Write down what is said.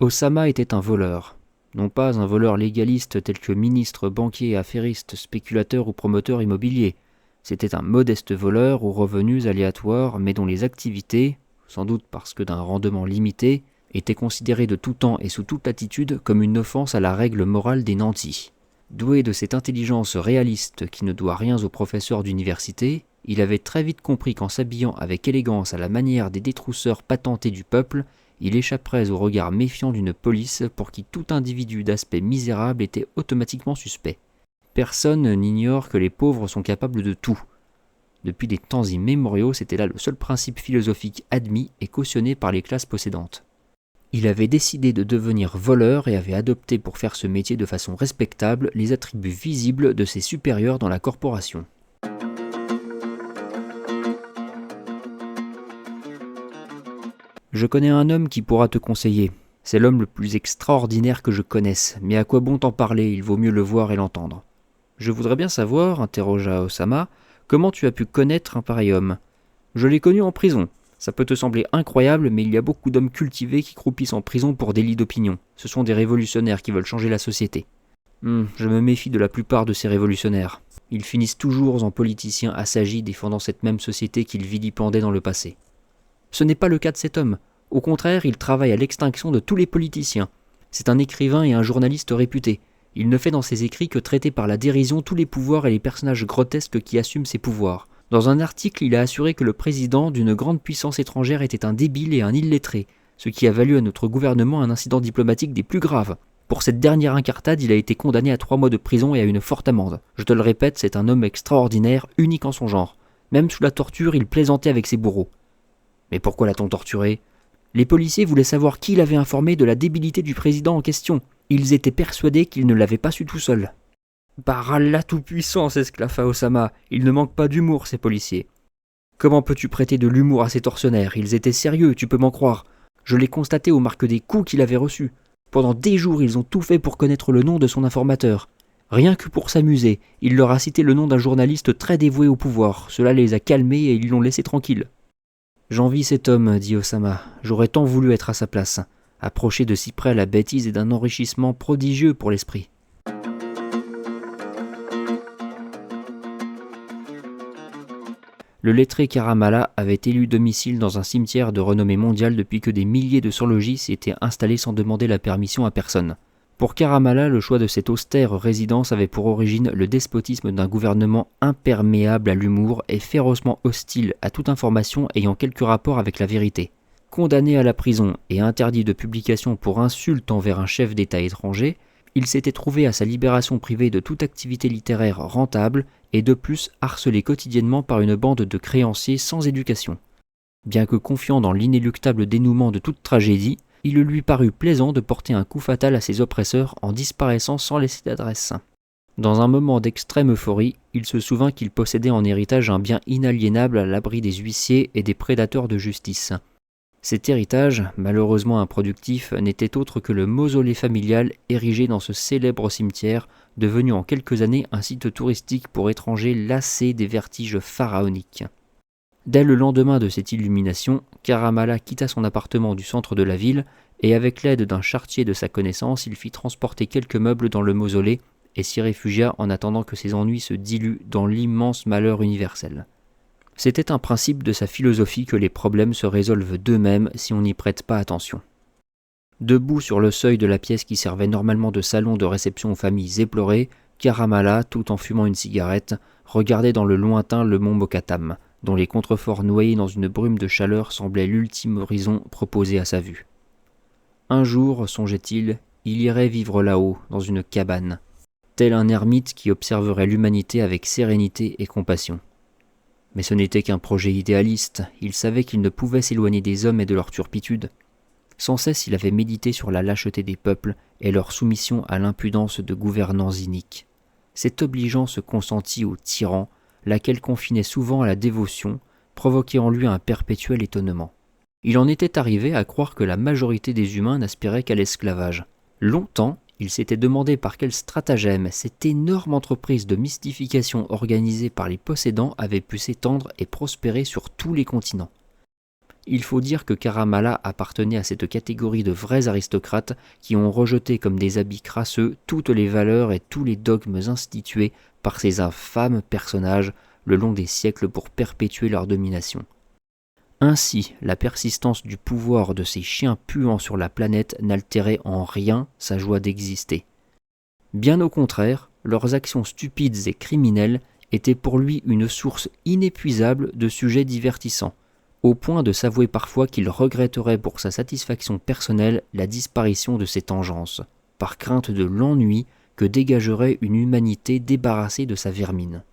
Osama était un voleur. Non pas un voleur légaliste tel que ministre, banquier, affairiste, spéculateur ou promoteur immobilier. C'était un modeste voleur aux revenus aléatoires, mais dont les activités, sans doute parce que d'un rendement limité, étaient considérées de tout temps et sous toute latitude comme une offense à la règle morale des nantis. Doué de cette intelligence réaliste qui ne doit rien aux professeurs d'université, il avait très vite compris qu'en s'habillant avec élégance à la manière des détrousseurs patentés du peuple, il échapperait au regard méfiant d'une police pour qui tout individu d'aspect misérable était automatiquement suspect. Personne n'ignore que les pauvres sont capables de tout. Depuis des temps immémoriaux, c'était là le seul principe philosophique admis et cautionné par les classes possédantes. Il avait décidé de devenir voleur et avait adopté pour faire ce métier de façon respectable les attributs visibles de ses supérieurs dans la corporation. Je connais un homme qui pourra te conseiller. C'est l'homme le plus extraordinaire que je connaisse, mais à quoi bon t'en parler, il vaut mieux le voir et l'entendre. Je voudrais bien savoir, interrogea Osama, comment tu as pu connaître un pareil homme. Je l'ai connu en prison. Ça peut te sembler incroyable, mais il y a beaucoup d'hommes cultivés qui croupissent en prison pour délit d'opinion. Ce sont des révolutionnaires qui veulent changer la société. Je me méfie de la plupart de ces révolutionnaires. Ils finissent toujours en politiciens assagis défendant cette même société qu'ils vilipendaient dans le passé. Ce n'est pas le cas de cet homme. Au contraire, il travaille à l'extinction de tous les politiciens. C'est un écrivain et un journaliste réputé. Il ne fait dans ses écrits que traiter par la dérision tous les pouvoirs et les personnages grotesques qui assument ces pouvoirs. Dans un article, il a assuré que le président d'une grande puissance étrangère était un débile et un illettré, ce qui a valu à notre gouvernement un incident diplomatique des plus graves. Pour cette dernière incartade, il a été condamné à 3 mois de prison et à une forte amende. Je te le répète, c'est un homme extraordinaire, unique en son genre. Même sous la torture, il plaisantait avec ses bourreaux. Mais pourquoi l'a-t-on torturé ? Les policiers voulaient savoir qui l'avait informé de la débilité du président en question. Ils étaient persuadés qu'il ne l'avait pas su tout seul. « Par Allah tout-puissant !» s'esclaffa Osama. « Il ne manque pas d'humour, ces policiers. »« Comment peux-tu prêter de l'humour à ces tortionnaires ? Ils étaient sérieux, tu peux m'en croire. Je l'ai constaté aux marques des coups qu'il avait reçus. Pendant des jours, ils ont tout fait pour connaître le nom de son informateur. Rien que pour s'amuser, il leur a cité le nom d'un journaliste très dévoué au pouvoir. Cela les a calmés et ils l'ont laissé tranquille. » « J'envie cet homme, dit Osama. J'aurais tant voulu être à sa place, approcher de si près la bêtise et d'un enrichissement prodigieux pour l'esprit. » Le lettré Karamala avait élu domicile dans un cimetière de renommée mondiale depuis que des milliers de surlogis s'étaient installés sans demander la permission à personne. Pour Karamala, le choix de cette austère résidence avait pour origine le despotisme d'un gouvernement imperméable à l'humour et férocement hostile à toute information ayant quelque rapport avec la vérité. Condamné à la prison et interdit de publication pour insulte envers un chef d'État étranger, il s'était trouvé à sa libération privée de toute activité littéraire rentable et de plus harcelé quotidiennement par une bande de créanciers sans éducation. Bien que confiant dans l'inéluctable dénouement de toute tragédie, il lui parut plaisant de porter un coup fatal à ses oppresseurs en disparaissant sans laisser d'adresse. Dans un moment d'extrême euphorie, il se souvint qu'il possédait en héritage un bien inaliénable à l'abri des huissiers et des prédateurs de justice. Cet héritage, malheureusement improductif, n'était autre que le mausolée familial érigé dans ce célèbre cimetière, devenu en quelques années un site touristique pour étrangers lassés des vertiges pharaoniques. Dès le lendemain de cette illumination, Karamala quitta son appartement du centre de la ville et avec l'aide d'un charretier de sa connaissance, il fit transporter quelques meubles dans le mausolée et s'y réfugia en attendant que ses ennuis se diluent dans l'immense malheur universel. C'était un principe de sa philosophie que les problèmes se résolvent d'eux-mêmes si on n'y prête pas attention. Debout sur le seuil de la pièce qui servait normalement de salon de réception aux familles éplorées, Karamala, tout en fumant une cigarette, regardait dans le lointain le mont Mokattam, dont les contreforts noyés dans une brume de chaleur semblaient l'ultime horizon proposé à sa vue. Un jour, songeait-il, il irait vivre là-haut, dans une cabane, tel un ermite qui observerait l'humanité avec sérénité et compassion. Mais ce n'était qu'un projet idéaliste, il savait qu'il ne pouvait s'éloigner des hommes et de leur turpitude. Sans cesse il avait médité sur la lâcheté des peuples et leur soumission à l'impudence de gouvernants iniques. Cette obligeance consentie aux tyrans, laquelle confinait souvent à la dévotion, provoquait en lui un perpétuel étonnement. Il en était arrivé à croire que la majorité des humains n'aspiraient qu'à l'esclavage. Longtemps, il s'était demandé par quel stratagème cette énorme entreprise de mystification organisée par les possédants avait pu s'étendre et prospérer sur tous les continents. Il faut dire que Caramalla appartenait à cette catégorie de vrais aristocrates qui ont rejeté comme des habits crasseux toutes les valeurs et tous les dogmes institués par ces infâmes personnages le long des siècles pour perpétuer leur domination. Ainsi, la persistance du pouvoir de ces chiens puants sur la planète n'altérait en rien sa joie d'exister. Bien au contraire, leurs actions stupides et criminelles étaient pour lui une source inépuisable de sujets divertissants, au point de s'avouer parfois qu'il regretterait pour sa satisfaction personnelle la disparition de ces tangences, par crainte de l'ennui que dégagerait une humanité débarrassée de sa vermine.